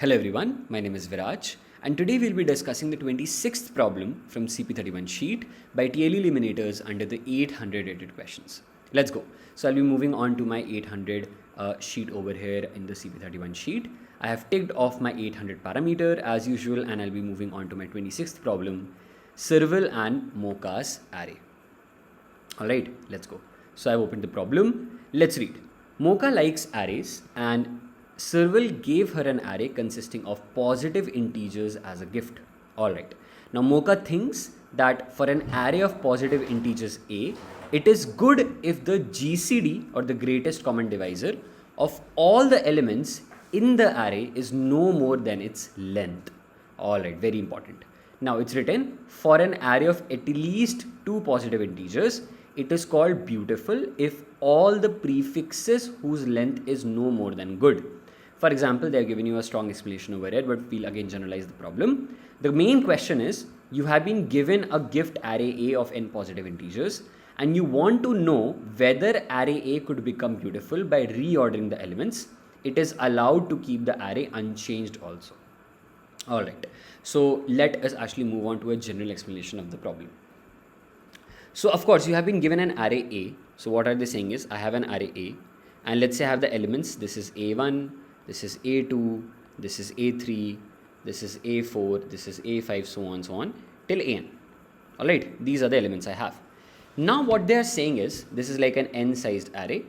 Hello everyone, my name is Viraj and today we'll be discussing the 26th problem from CP-31 sheet by TLE Eliminators under the 800 rated questions. Let's go. So I'll be moving on to my 800 sheet over here in the CP-31 sheet. I have ticked off my 800 parameter as usual and I'll be moving on to my 26th problem, Serval and Mocha's array. Alright, let's go. So I've opened the problem. Let's read. Mocha likes arrays and Serval gave her an array consisting of positive integers as a gift. Alright. Now Mocha thinks that for an array of positive integers A, it is good if the GCD or the greatest common divisor of all the elements in the array is no more than its length. Alright, very important. Now it's written for an array of at least two positive integers, it is called beautiful if all the prefixes whose length is no more than good. For example, they have given you a strong explanation over here, but we'll again generalize the problem. The main question is, you have been given a gift array A of n positive integers and you want to know whether array A could become beautiful by reordering the elements. It is allowed to keep the array unchanged also. Alright, so let us actually move on to a general explanation of the problem. So of course, you have been given an array A. So what are they saying is, I have an array A and let's say I have the elements, this is A1, this is A2, this is A3, this is A4, this is A5, so on, till AN. Alright, these are the elements I have. Now what they are saying is, this is like an n-sized array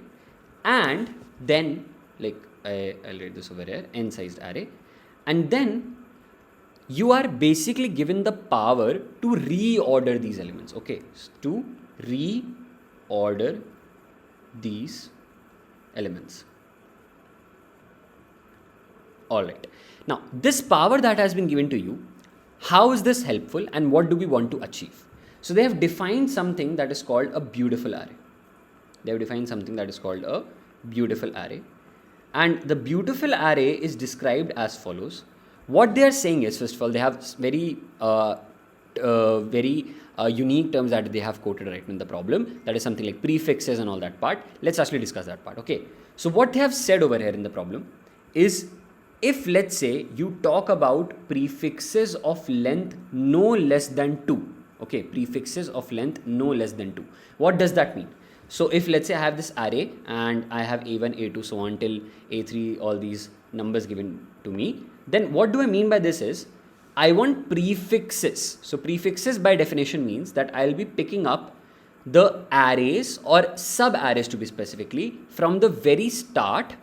and then, like I'll write this over here, n-sized array. And then you are basically given the power to reorder these elements, okay? To reorder these elements. Alright, now this power that has been given to you, how is this helpful and what do we want to achieve? So they have defined something that is called a beautiful array. They have defined something that is called a beautiful array. And the beautiful array is described as follows. What they are saying is, first of all, they have very unique terms that they have quoted right in the problem. That is something like prefixes and all that part. Let's actually discuss that part, okay? So what they have said over here in the problem is, if let's say you talk about prefixes of length no less than 2, okay, prefixes of length no less than 2. What does that mean? So if let's say I have this array and I have A1, A2, so on till A3, all these numbers given to me, then what do I mean by this is, I want prefixes. So prefixes by definition means that I'll be picking up the arrays or sub-arrays to be specifically from the very start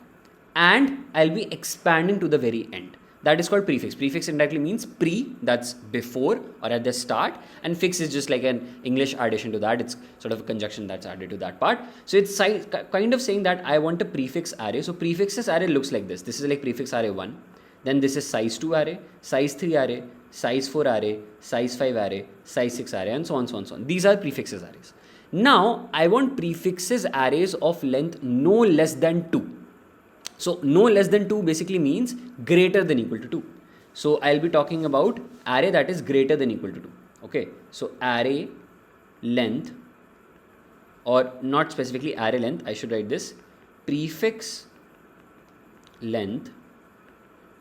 and I'll be expanding to the very end. That is called prefix. Prefix indirectly means pre, that's before or at the start, and fix is just like an English addition to that. It's sort of a conjunction that's added to that part. So it's kind of saying that I want a prefix array. So prefixes array looks like this. This is like prefix array 1. Then this is size 2 array, size 3 array, size 4 array, size 5 array, size 6 array, and so on, so on, so on. These are prefixes arrays. Now I want prefixes arrays of length no less than 2. So no less than 2 basically means greater than equal to 2. So I'll be talking about array that is greater than equal to 2. Okay, so array length, or not specifically array length, I should write this, prefix length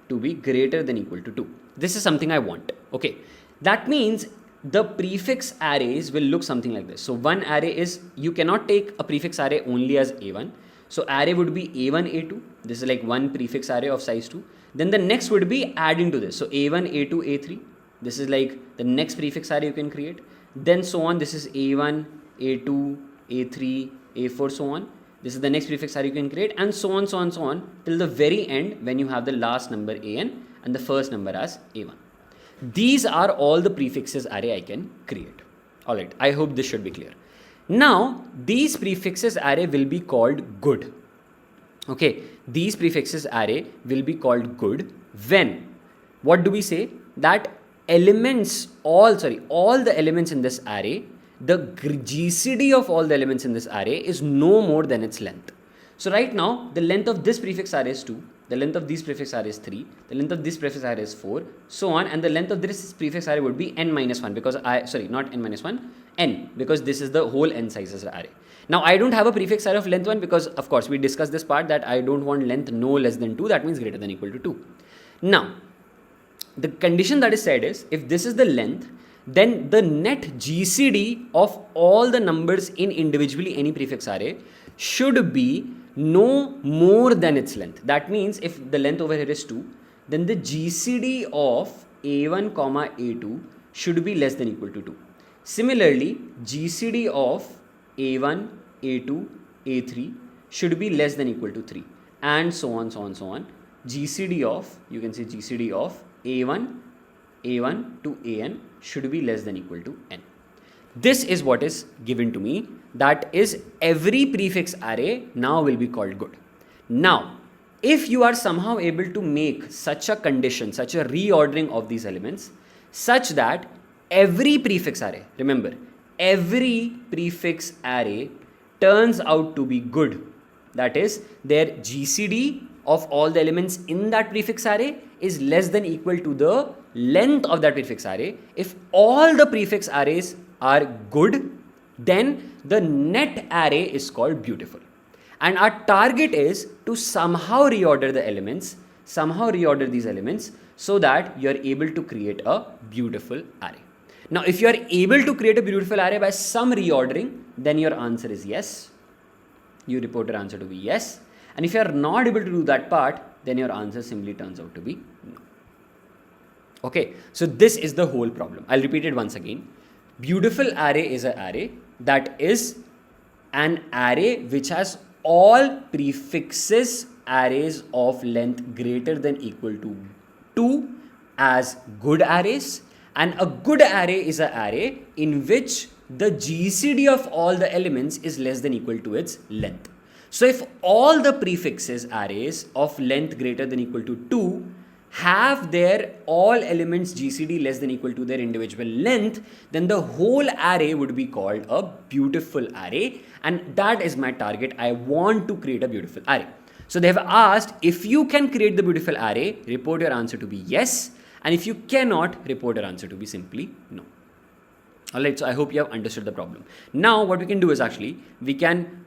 to be greater than equal to 2. This is something I want. Okay, that means the prefix arrays will look something like this. So one array is, you cannot take a prefix array only as A1. So array would be A1, A2. This is like one prefix array of size 2. Then the next would be adding to this. So A1, A2, A3. This is like the next prefix array you can create. Then so on. This is A1, A2, A3, A4, so on. This is the next prefix array you can create, and so on, so on, so on, till the very end when you have the last number an and the first number as A1. These are all the prefixes array I can create. Alright, I hope this should be clear. Now, these prefixes array will be called good. Okay, these prefixes array will be called good when, what do we say? That elements, all the elements in this array, the GCD of all the elements in this array is no more than its length. So right now, the length of this prefix array is 2, the length of these prefix array is 3, the length of this prefix array is 4, so on, and the length of this prefix array would be n minus 1 because not n minus 1, n, because this is the whole n sizes array. Now I don't have a prefix array of length 1 because of course we discussed this part that I don't want length no less than 2, that means greater than equal to 2. Now, the condition that is said is, if this is the length, then the net GCD of all the numbers in individually any prefix array should be no more than its length. That means if the length over here is 2, then the GCD of A1 comma A2 should be less than equal to 2. Similarly, GCD of A1, A2, A3 should be less than equal to 3, and so on, so on, so on. GCD of, you can say GCD of A1 to AN should be less than equal to N. This is what is given to me. That is, every prefix array now will be called good. Now, if you are somehow able to make such a condition, such a reordering of these elements, such that every prefix array, remember, every prefix array turns out to be good. That is, their GCD of all the elements in that prefix array is less than equal to the length of that prefix array. If all the prefix arrays are good, then the net array is called beautiful. And our target is to somehow reorder the elements, somehow reorder these elements so that you are able to create a beautiful array. Now, if you are able to create a beautiful array by some reordering, then your answer is yes. You report your answer to be yes. And if you are not able to do that part, then your answer simply turns out to be no. Okay, so this is the whole problem. I'll repeat it once again. Beautiful array is an array that is an array which has all prefixes arrays of length greater than equal to 2 as good arrays, and a good array is an array in which the GCD of all the elements is less than equal to its length. So if all the prefixes arrays of length greater than equal to 2 have their all elements GCD less than equal to their individual length, then the whole array would be called a beautiful array, and that is my target. I want to create a beautiful array. So they have asked, if you can create the beautiful array, report your answer to be yes, and if you cannot, report your answer to be simply no. Alright, so I hope you have understood the problem. Now what we can do is actually, we can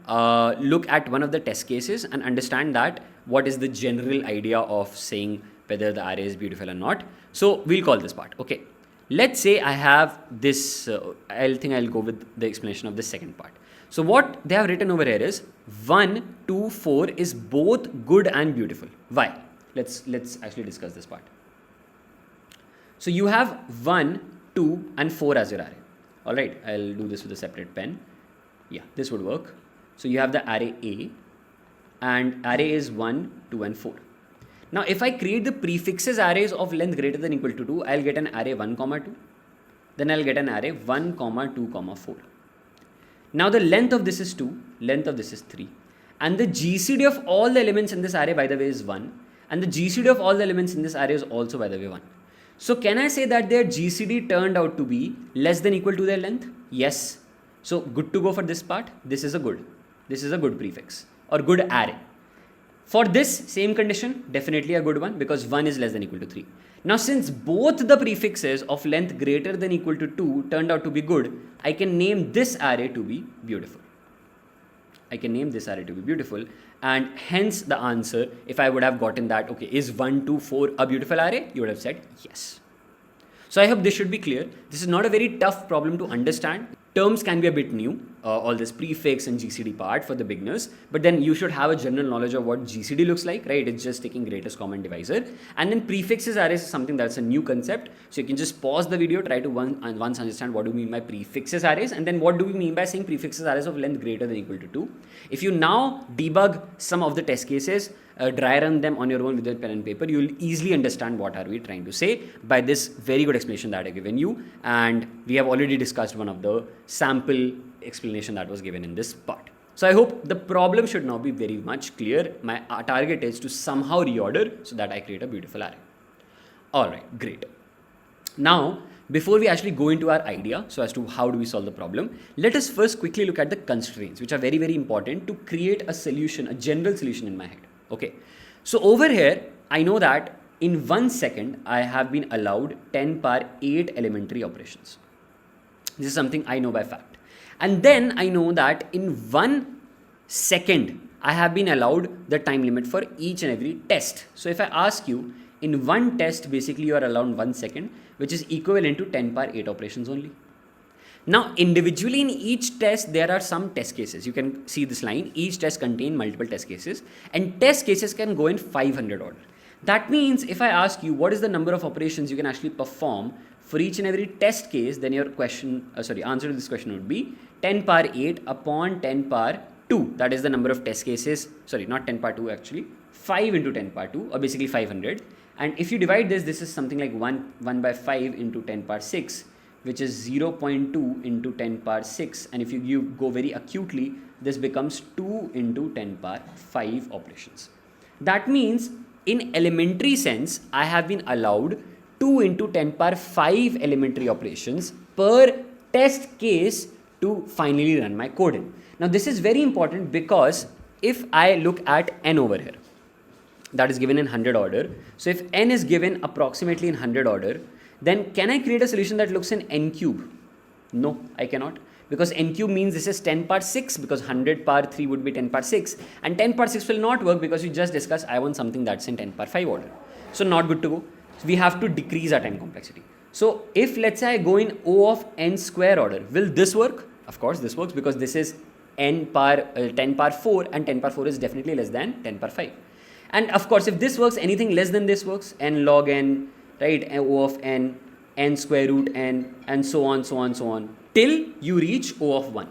look at one of the test cases and understand that what is the general idea of saying whether the array is beautiful or not. So we'll call this part. Okay, let's say I have this, I think I'll go with the explanation of the second part. So what they have written over here is 1, 2, 4 is both good and beautiful. Why? Let's actually discuss this part. So you have 1, 2 and 4 as your array. Alright, I'll do this with a separate pen. Yeah, this would work. So you have the array A, and array is 1, 2 and 4. Now if I create the prefixes arrays of length greater than equal to 2, I'll get an array 1, 2. Then I'll get an array 1, 2, 4. Now the length of this is 2, length of this is 3. And the GCD of all the elements in this array, by the way, is 1. And the GCD of all the elements in this array is also, by the way, 1. So can I say that their GCD turned out to be less than equal to their length? Yes. So good to go for this part. This is a good prefix or good array. For this same condition, definitely a good one, because 1 is less than equal to 3. Now since both the prefixes of length greater than equal to 2 turned out to be good, I can name this array to be beautiful. And hence the answer, if I would have gotten that, okay, is 1, 2, 4 a beautiful array? You would have said yes. So I hope this should be clear. This is not a very tough problem to understand. Terms can be a bit new, all this prefix and GCD part for the beginners, but then you should have a general knowledge of what GCD looks like, right? It's just taking greatest common divisor. And then prefixes arrays is something that's a new concept. So you can just pause the video, try to once understand what do we mean by prefixes arrays, and then what do we mean by saying prefixes arrays of length greater than equal to 2. If you now debug some of the test cases, dry run them on your own with your pen and paper, you will easily understand what are we trying to say by this very good explanation that I've given you. And we have already discussed one of the sample explanation that was given in this part. So I hope the problem should now be very much clear. My target is to somehow reorder so that I create a beautiful array. Alright, great. Now, before we actually go into our idea, so as to how do we solve the problem, let us first quickly look at the constraints, which are very, very important to create a solution, a general solution in my head. Okay, so over here, I know that in 1 second, I have been allowed 10 power 8 elementary operations. This is something I know by fact. And then I know that in 1 second, I have been allowed the time limit for each and every test. So if I ask you, In one test, basically you are allowed 1 second, which is equivalent to 10 power 8 operations only. Now, individually in each test, there are some test cases. You can see this line. Each test contains multiple test cases, and test cases can go in 500 order. That means if I ask you what is the number of operations you can actually perform for each and every test case, then your answer to this question would be 10 power 8 upon 10 power 2. That is the number of test cases. Sorry, not 10 power 2 actually. 5 into 10 power 2, or basically 500. And if you divide this is something like 1 by 5 into 10 power 6, which is 0.2 into 10 power 6. And if you go very acutely, this becomes 2 into 10 power 5 operations. That means in elementary sense, I have been allowed 2 into 10 power 5 elementary operations per test case to finally run my code in. Now this is very important because if I look at n over here, that is given in 100 order. So if n is given approximately in 100 order, then can I create a solution that looks in n cube? No, I cannot, because n cube means this is 10 power 6, because 100 power 3 would be 10 power 6, and 10 power 6 will not work because we just discussed I want something that's in 10 power 5 order. So not good to go. So we have to decrease our time complexity. So if let's say I go in O of n square order, will this work? Of course this works, because this is 10 power 4, and 10 power 4 is definitely less than 10 power 5. And of course if this works, anything less than this works, n log n, right, O of n, n square root n, and so on, till you reach O of 1,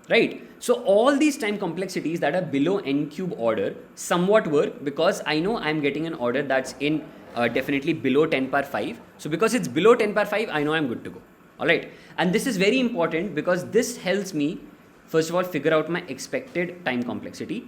right? So all these time complexities that are below n cube order somewhat work, because I know I'm getting an order that's in definitely below 10 power 5. So because it's below 10 power 5, I know I'm good to go. All right. And this is very important because this helps me, first of all, figure out my expected time complexity.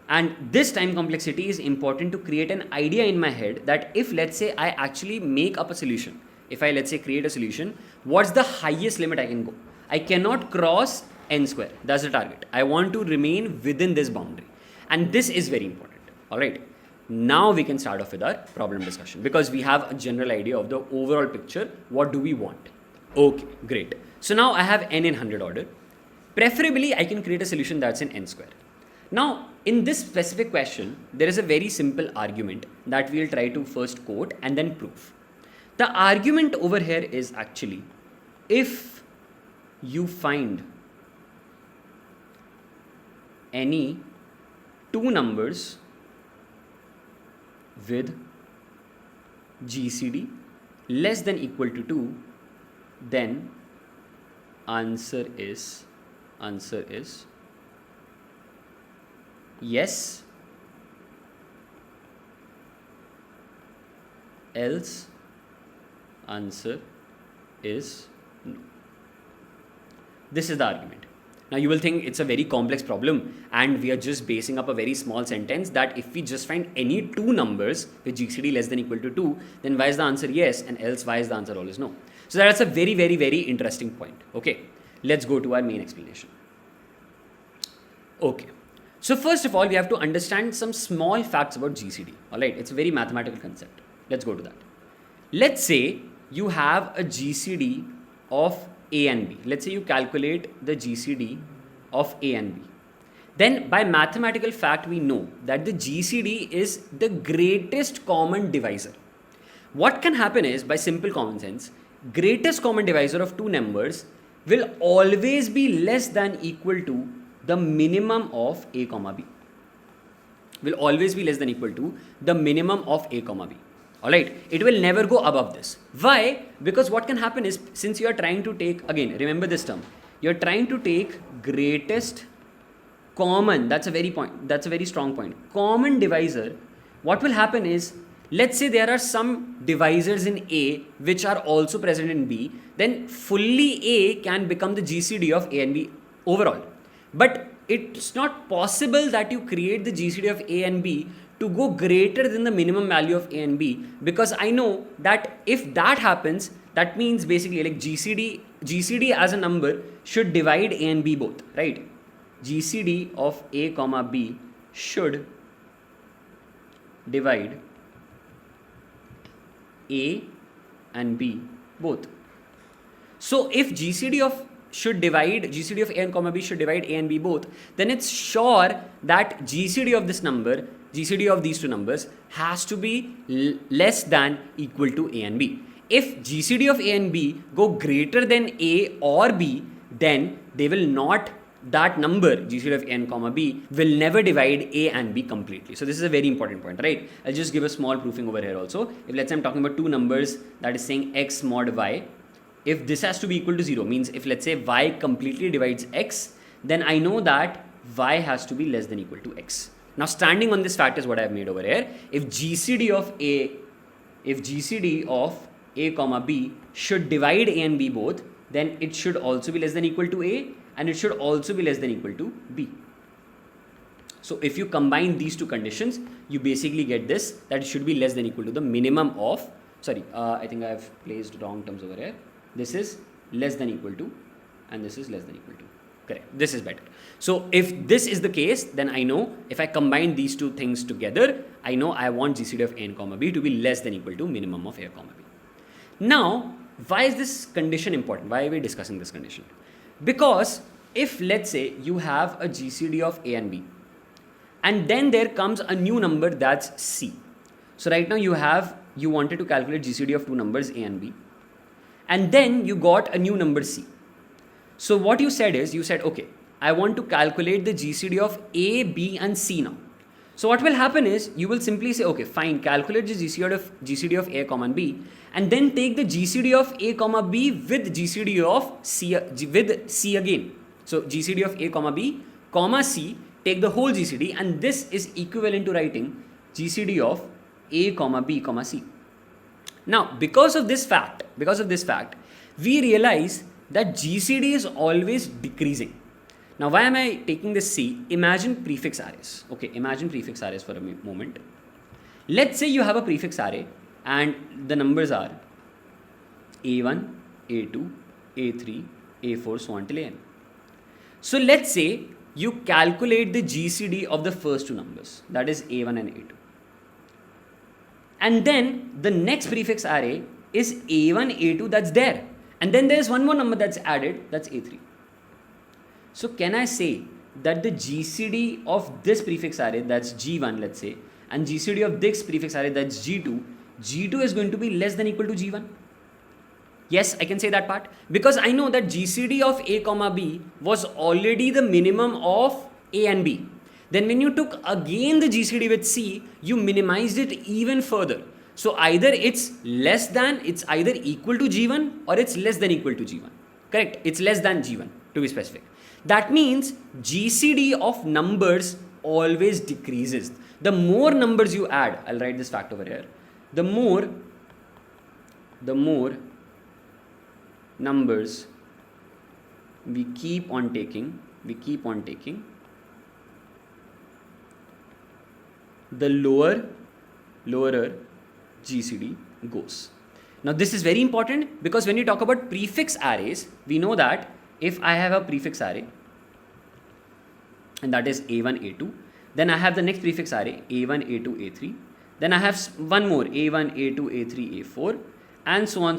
And this time complexity is important to create an idea in my head that if let's say I actually make up a solution, if I let's say create a solution, what's the highest limit I can go? I cannot cross n square. That's the target. I want to remain within this boundary. And this is very important. All right. Now we can start off with our problem discussion, because we have a general idea of the overall picture. What do we want? Okay, great. So now I have n in 100 order. Preferably, I can create a solution that's in n square. Now, in this specific question, there is a very simple argument that we'll try to first quote and then prove. The argument over here is actually, if you find any two numbers with GCD less than equal to 2, then answer is yes, else answer is no. This is the argument. Now you will think it's a very complex problem and we are just basing up a very small sentence that if we just find any two numbers with GCD less than equal to 2, then why is the answer yes, and else why is the answer always no? So that's a very, very, very interesting point. Okay, let's go to our main explanation. Okay. So first of all, we have to understand some small facts about GCD. All right, it's a very mathematical concept. Let's go to that. Let's say you have a GCD of A and B. Let's say you calculate the GCD of A and B. Then by mathematical fact, we know that the GCD is the greatest common divisor. What can happen is, by simple common sense, greatest common divisor of two numbers will always be less than equal to the minimum of A comma B. Will always be less than equal to the minimum of A comma B. Alright, it will never go above this. Why? Because what can happen is, since you are trying to take, again, remember this term, you are trying to take greatest common, that's a very strong point, common divisor. What will happen is, let's say there are some divisors in A which are also present in B, then fully A can become the GCD of A and B overall. But it's not possible that you create the GCD of A and B to go greater than the minimum value of A and B, because I know that if that happens, that means basically like GCD as a number should divide A and B both, right? GCD of A comma B should divide A and B both. So if GCD of A and comma B should divide A and B both, then it's sure that GCD of this number GCD of these two numbers has to be less than equal to A and B. If GCD of A and B go greater than A or B, then they will not, that number GCD of A and comma B will never divide A and B completely. So this is a very important point, right? I'll just give a small proofing over here also. If let's say I'm talking about two numbers that is saying X mod Y, if this has to be equal to 0, means if let's say Y completely divides X, then I know that Y has to be less than equal to X. Now standing on this fact is what I have made over here. If GCD of A comma B should divide A and B both, then it should also be less than equal to A, and it should also be less than equal to B. So if you combine these two conditions, you basically get this, that it should be less than equal to the minimum of, I think I have placed wrong terms over here. This is less than equal to, and this is less than equal to. Correct. This is better. So if this is the case, then I know if I combine these two things together, I know I want GCD of A and comma B to be less than equal to minimum of A comma B. Now, why is this condition important? Why are we discussing this condition? Because if let's say you have a GCD of A and B, and then there comes a new number that's C. So right now you wanted to calculate GCD of two numbers A and B, and then you got a new number C. So what you said is, okay, I want to calculate the GCD of A, B and C now. So what will happen is, you will simply say, okay, fine, calculate the GCD of A comma B, and then take the GCD of A comma B with GCD of C, with C again. So GCD of A comma B comma C, take the whole GCD, and this is equivalent to writing GCD of A comma B comma C. Now, because of this fact, we realize that GCD is always decreasing. Now, why am I taking this C? Imagine prefix arrays. Okay, imagine prefix arrays for a moment. Let's say you have a prefix array and the numbers are A1, A2, A3, A4, so on till AN. So let's say you calculate the GCD of the first two numbers, that is A1 and A2. And then the next prefix array is A1, A2, that's there. And then there's one more number that's added, that's A3. So can I say that the GCD of this prefix array, that's G1, let's say, and GCD of this prefix array, that's G2, G2 is going to be less than equal to G1? Yes, I can say that part, because I know that GCD of A comma B was already the minimum of A and B. Then when you took again the GCD with C, you minimized it even further. So either it's either equal to G1 or it's less than equal to G1. Correct? It's less than G1 to be specific. That means GCD of numbers always decreases. The more numbers you add, I'll write this fact over here, the more numbers we keep on taking, the lower GCD goes. Now this is very important, because when you talk about prefix arrays, we know that if I have a prefix array and that is A1, A2, then I have the next prefix array A1, A2, A3, then I have one more A1, A2, A3, A4, and so on.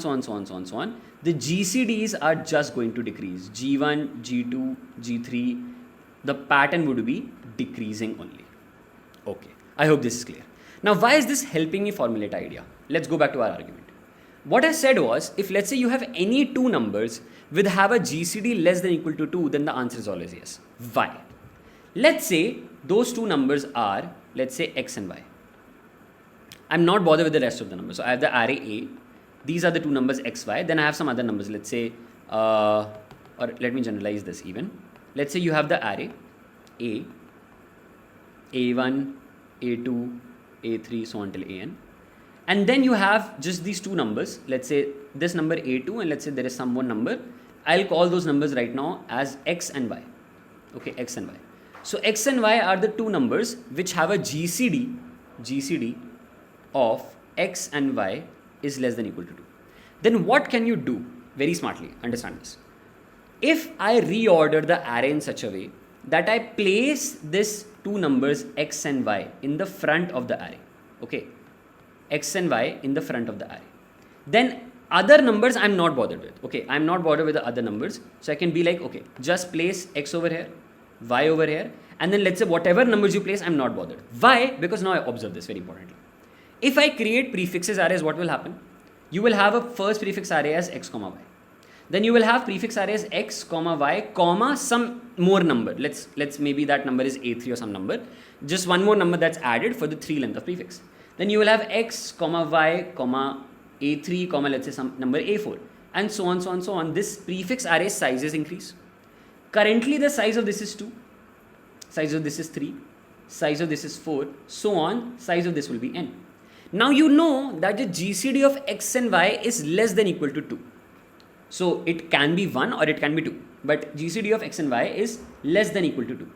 The GCDs are just going to decrease. G1, G2, G3, the pattern would be decreasing only. Okay, I hope this is clear. Now, why is this helping me formulate idea? Let's go back to our argument. What I said was, if let's say you have any two numbers with have a GCD less than equal to 2, then the answer is always yes. Why? Let's say those two numbers are, let's say X and Y. I'm not bothered with the rest of the numbers. So I have the array A. These are the two numbers X, Y. Then I have some other numbers. Let's say, or let me generalize this even. Let's say you have the array A, A1, A2, A3, so on till AN. And then you have just these two numbers. Let's say this number A2, and let's say there is some one number. I'll call those numbers right now as X and Y. Okay, X and Y. So X and Y are the two numbers which have a GCD of X and Y is less than equal to 2. Then what can you do? Very smartly, understand this. If I reorder the array in such a way that I place this two numbers X and Y in the front of the array, okay, X and Y in the front of the array, then other numbers I'm not bothered with. Okay, I'm not bothered with the other numbers. So I can be like, okay, just place X over here, Y over here, and then let's say whatever numbers you place, I'm not bothered. Why? Because now I observe this very importantly. If I create prefixes arrays, what will happen? You will have a first prefix array as x comma y. Then you will have prefix arrays x comma y comma some more number. Let's maybe that number is a3 or some number. Just one more number that's added for the 3 length of prefix. Then you will have x comma y comma a3 comma let's say some number a4, and so on, so on, so on. This prefix array sizes increase. Currently the size of this is 2, size of this is 3, size of this is 4, so on, size of this will be n. Now you know that the GCD of x and y is less than equal to 2. So it can be 1 or it can be 2, but GCD of x and y is less than equal to 2.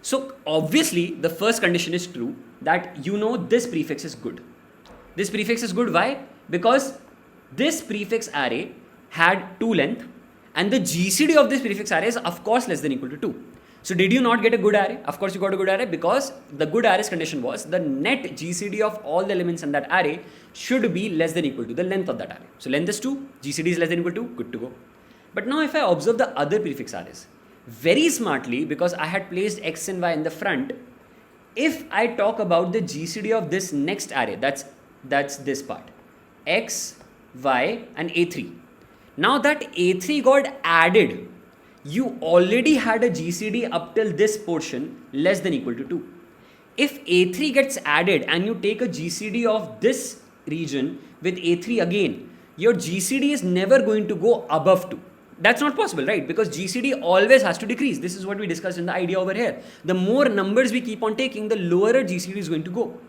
So obviously the first condition is true, that you know this prefix is good. This prefix is good. Why? Because this prefix array had 2 length and the GCD of this prefix array is of course less than equal to 2. So did you not get a good array? Of course you got a good array, because the good array's condition was the net GCD of all the elements in that array should be less than equal to the length of that array. So length is 2, GCD is less than equal to, good to go. But now if I observe the other prefix arrays, very smartly, because I had placed x and y in the front, if I talk about the GCD of this next array, that's this part, x, y and a3. Now that a3 got added, you already had a GCD up till this portion less than equal to 2. If a3 gets added and you take a GCD of this region with a3 again, your GCD is never going to go above 2. That's not possible, right? Because GCD always has to decrease. This is what we discussed in the idea over here. The more numbers we keep on taking, the lower GCD is going to go.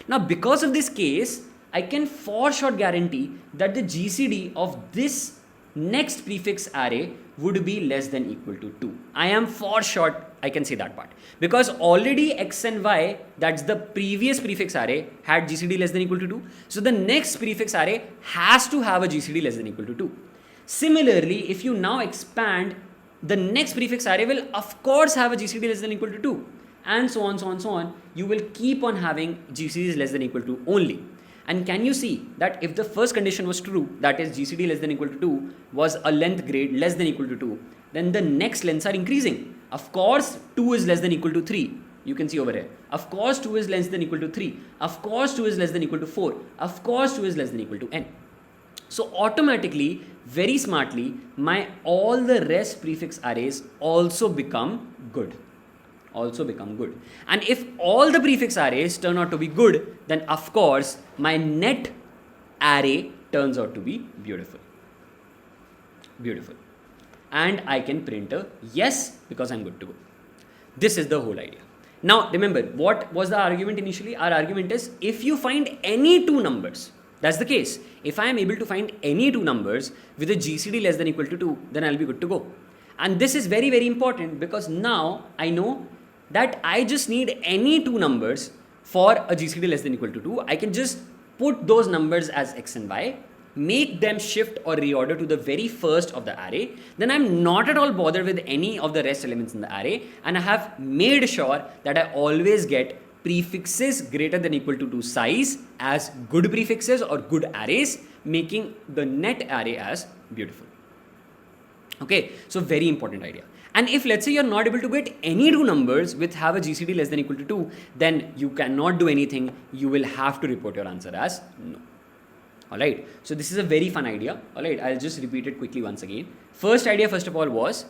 Now, because of this case, I can for sure guarantee that the GCD of this next prefix array would be less than equal to 2. I am for sure I can say that part. Because already x and y, that's the previous prefix array, had GCD less than equal to 2. So the next prefix array has to have a GCD less than equal to 2. Similarly, if you now expand, the next prefix array will of course have a GCD less than equal to 2, and so on, so on, so on. You will keep on having GCDs less than equal to only. And can you see that if the first condition was true, that is GCD less than equal to 2 was a length grade less than equal to 2, then the next lengths are increasing. Of course 2 is less than equal to 3. You can see over here. Of course 2 is less than equal to 3. Of course 2 is less than equal to 4. Of course 2 is less than equal to n. So automatically, very smartly, my all the rest prefix arrays also become good. And if all the prefix arrays turn out to be good, then of course my net array turns out to be beautiful. And I can print a yes because I'm good to go. This is the whole idea. Now remember, what was the argument initially? Our argument is if you find any two numbers, that's the case. If I am able to find any two numbers with a GCD less than equal to 2, then I'll be good to go. And this is very, very important, because now I know that I just need any two numbers for a GCD less than equal to 2. I can just put those numbers as x and y, make them shift or reorder to the very first of the array. Then I'm not at all bothered with any of the rest elements in the array, and I have made sure that I always get prefixes greater than equal to 2 size as good prefixes or good arrays, making the net array as beautiful. Okay, so very important idea. And if let's say you're not able to get any two numbers with have a GCD less than equal to 2, then you cannot do anything. You will have to report your answer as no. Alright, so this is a very fun idea. Alright, I'll just repeat it quickly once again. First idea, first of all, was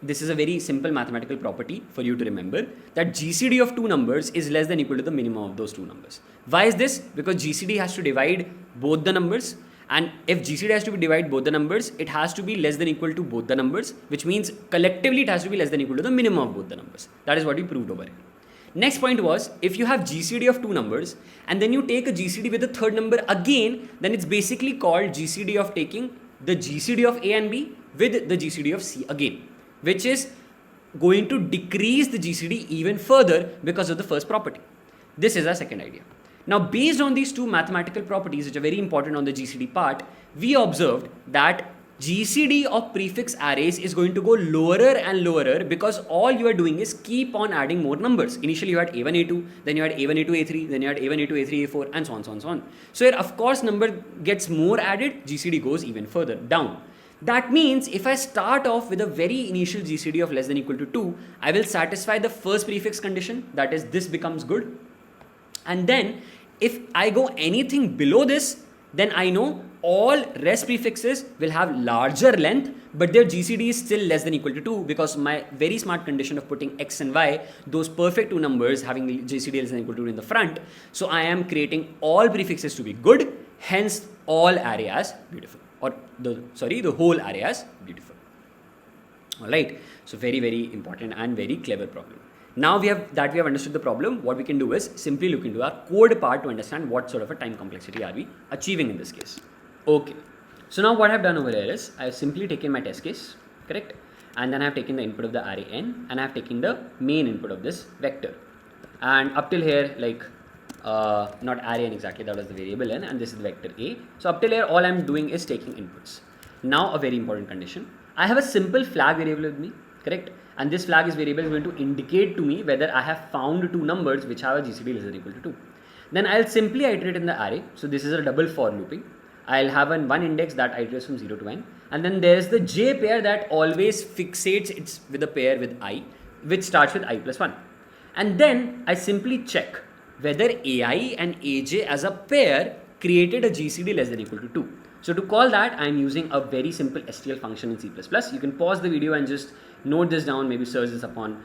this is a very simple mathematical property for you to remember, that GCD of two numbers is less than equal to the minimum of those two numbers. Why is this? Because GCD has to divide both the numbers, and if GCD has to divide both the numbers, it has to be less than equal to both the numbers, which means collectively it has to be less than equal to the minimum of both the numbers. That is what we proved over here. Next point was, if you have GCD of two numbers and then you take a GCD with the third number again, then it's basically called GCD of taking the GCD of A and B with the GCD of C again, which is going to decrease the GCD even further because of the first property. This is our second idea. Now, based on these two mathematical properties, which are very important on the GCD part, we observed that GCD of prefix arrays is going to go lower and lower, because all you are doing is keep on adding more numbers. Initially you had A1, A2, then you had A1, A2, A3, then you had A1, A2, A3, A4, and so on, so on, so on. So here, of course, number gets more added, GCD goes even further down. That means if I start off with a very initial GCD of less than equal to 2, I will satisfy the first prefix condition, that is this becomes good. And then if I go anything below this, then I know all rest prefixes will have larger length, but their GCD is still less than equal to 2, because my very smart condition of putting x and y, those perfect two numbers having GCD less than equal to 2 in the front. So I am creating all prefixes to be good, hence all array as beautiful, or the whole array as beautiful. Alright, so very, very important and very clever problem. Now we have understood the problem. What we can do is simply look into our code part to understand what sort of a time complexity are we achieving in this case. Okay, so now what I've done over here is I've simply taken my test case, correct? And then I've taken the input of the array n, and I've taken the main input of this vector. And up till here, like not array n exactly, that was the variable n, and this is the vector a. So up till here, all I'm doing is taking inputs. Now a very important condition. I have a simple flag variable with me, correct? And this flag is variable is going to indicate to me whether I have found two numbers which have a GCD less than or equal to 2. Then I'll simply iterate in the array. So this is a double for looping. I'll have one index that iterates from 0 to n, and then there's the j pair that always fixates it's with a pair with I, which starts with I plus 1. And then I simply check whether ai and aj as a pair created a GCD less than or equal to 2. So to call that, I'm using a very simple STL function in C++. You can pause the video and just note this down, maybe search this upon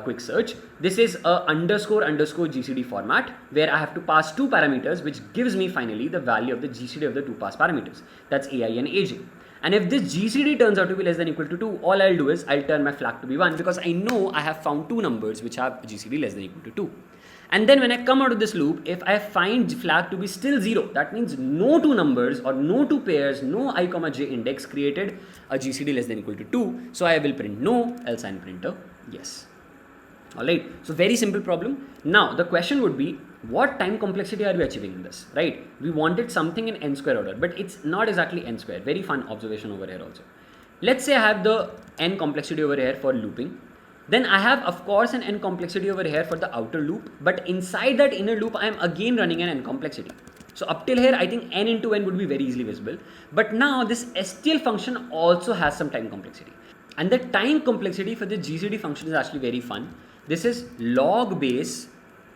quick search. This is a underscore GCD format where I have to pass two parameters, which gives me finally the value of the GCD of the two passed parameters. That's ai and aj. And if this GCD turns out to be less than or equal to 2, all I'll do is I'll turn my flag to be 1, because I know I have found two numbers which have a GCD less than or equal to 2. And then when I come out of this loop, if I find flag to be still 0, that means no two numbers or no two pairs, no I comma j index created a GCD less than or equal to 2. So I will print no, else I'll print a yes. Alright, so very simple problem. Now the question would be, what time complexity are we achieving in this, right? We wanted something in n square order, but it's not exactly n square. Very fun observation over here also. Let's say I have the n complexity over here for looping. Then I have, of course, an n complexity over here for the outer loop, but inside that inner loop, I am again running an n complexity. So up till here, I think n into n would be very easily visible. But now this STL function also has some time complexity. And the time complexity for the GCD function is actually very fun. This is log base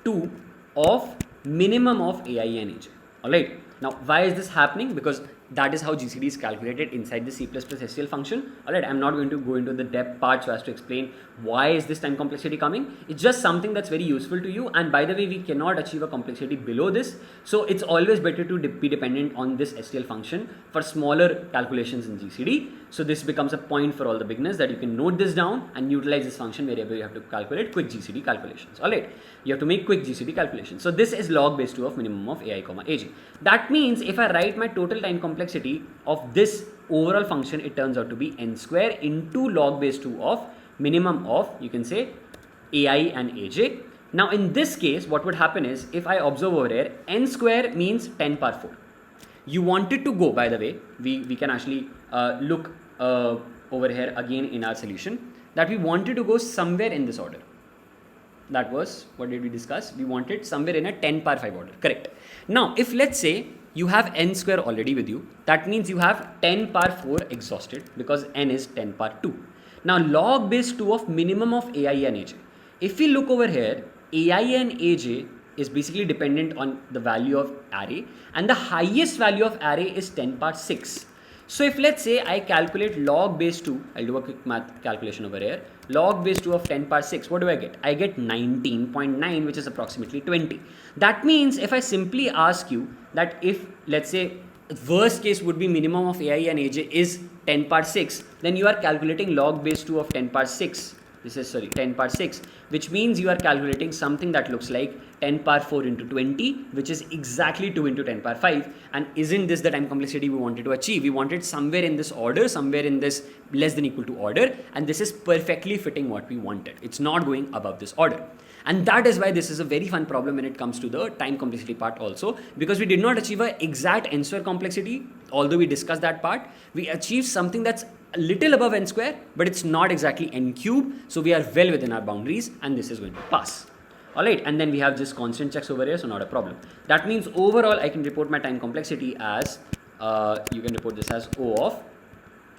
2 of minimum of ai and aj. Alright. Now, why is this happening? Because that is how GCD is calculated inside the C++ STL function. Alright, I'm not going to go into the depth part so as to explain why is this time complexity coming. It's just something that's very useful to you. And by the way, we cannot achieve a complexity below this. So it's always better to be dependent on this STL function for smaller calculations in GCD. So this becomes a point for all the beginners that you can note this down and utilize this function wherever you have to calculate quick GCD calculations. Alright, you have to make quick GCD calculations. So this is log base 2 of minimum of ai comma aj. That means if I write my total time complexity of this overall function, it turns out to be n square into log base 2 of minimum of, you can say, ai and aj. Now in this case, what would happen is, if I observe over here, n square means 10 power 4. You wanted to go, by the way, we can actually look over here again in our solution, that we wanted to go somewhere in this order. That was, what did we discuss? We wanted somewhere in a 10 power 5 order, correct. Now, if let's say you have n square already with you, that means you have 10 power 4 exhausted, because n is 10 power 2. Now, log base 2 of minimum of ai and aj. If we look over here, ai and aj is basically dependent on the value of array, and the highest value of array is 10 power 6. So if let's say I calculate log base 2, I'll do a quick math calculation over here. Log base 2 of 10 power 6, what do I get? I get 19.9, which is approximately 20. That means if I simply ask you that if, let's say, worst case would be minimum of ai and aj is 10 power 6, then you are calculating log base 2 of 10 power 6. This is, 10 power 6, which means you are calculating something that looks like 10 power 4 into 20, which is exactly 2 into 10 power 5. And isn't this the time complexity we wanted to achieve? We wanted somewhere in this order, somewhere in this less than equal to order, and this is perfectly fitting what we wanted. It's not going above this order. And that is why this is a very fun problem when it comes to the time complexity part also, because we did not achieve an exact n square complexity, although we discussed that part. We achieved something that's a little above n square, but it's not exactly n cube. So we are well within our boundaries, and this is going to pass. Alright, and then we have just constant checks over here, so not a problem. That means overall I can report my time complexity as, you can report this as O of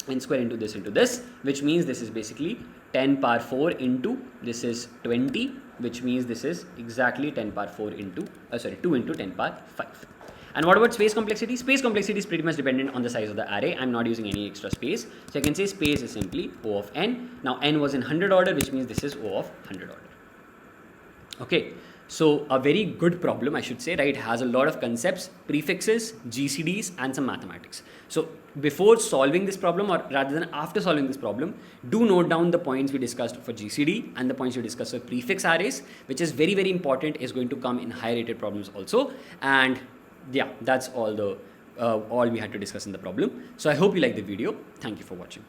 n square into this, which means this is basically 10 power 4 into this is 20, which means this is exactly 10 power 4 into 2 into 10 power 5. And what about space complexity? Space complexity is pretty much dependent on the size of the array. I'm not using any extra space, so I can say space is simply O of n. Now n was in 100 order, which means this is O of 100 order. Okay, so a very good problem, I should say, right? Has a lot of concepts, prefixes, GCDs, and some mathematics. So before solving this problem, or rather than after solving this problem, do note down the points we discussed for GCD and the points we discussed for prefix arrays, which is very, very important, is going to come in high rated problems also. And yeah, that's all we had to discuss in the problem. So I hope you like the video. Thank you for watching.